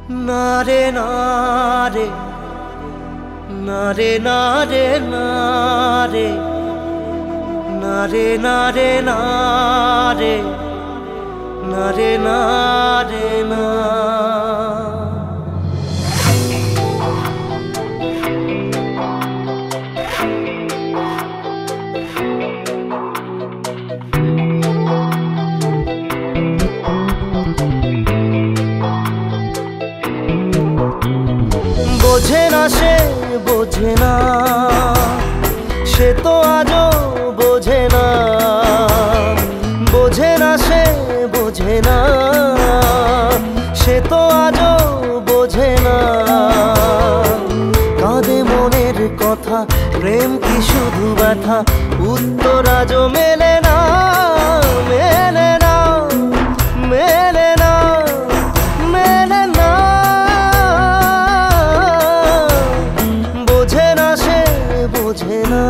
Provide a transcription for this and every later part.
নারে নারে নারে নারে নারে নারে নারে নারে নারে নারে না। বোঝে না সে বোঝে না, সে তো আজও বোঝে না। বোঝে না সে বোঝে না, সে তো আজও বোঝে না। কাঁদে মনের কথা, প্রেম কি শুধু ব্যথা, উত্তর আজও মেলে না, মেলে না, মেলে না, মেলে না। বোঝে না সে বোঝে না।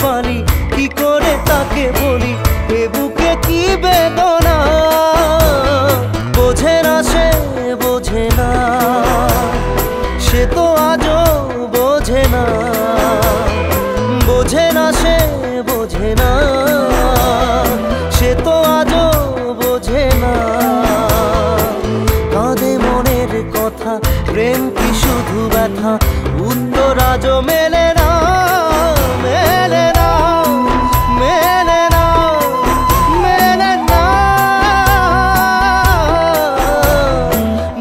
বাণী কি করে তাকে বলি, এ বুকে কি বেদনা। বোঝে না সে বোঝে না, সে তো আজও বোঝে না। বোঝে না সে বোঝে না, সে তো আজও বোঝে না। কাঁদে মনের কথা, প্রেম কি শুধু ব্যথা, উত্তর আজও মেলে না, মেলে না, মেলে না, মেলে না।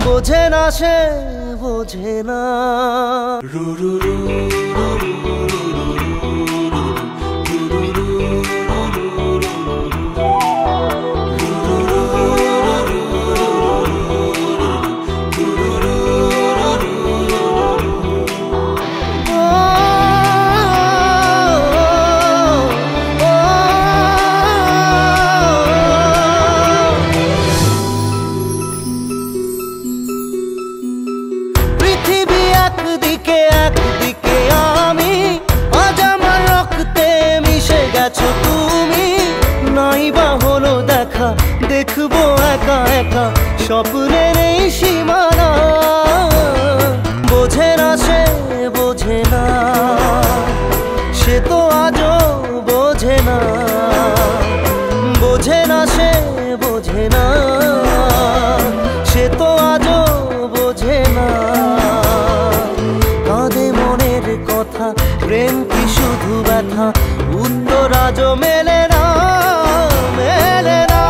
বোঝে না সে বোঝে না। একদিকে একদিকে আমি, আজ আমার রক্তে মিশে গেছো তুমি। নাই বা হলো দেখা, দেখবো একা একা স্বপ্নের এই সীমানা। বোঝে না সে বোঝে না, সে তো আজও বোঝে না। বোঝে না সে বোঝে না, সে তো আজও বোঝে না। কাঁদে মনের কথা, প্রেম কি শুধু ব্যথা, উত্তর আজও মেলে না, মেলে না,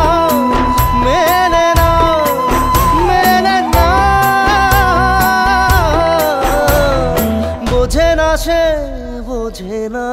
মেলে না, মেলে না। বোঝে না সে বোঝে না।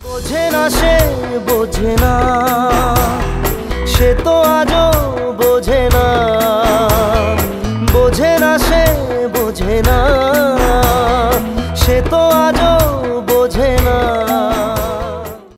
বোঝে না সে বোঝে না, সে তো আজও বোঝে না। বোঝে না সে বোঝে না।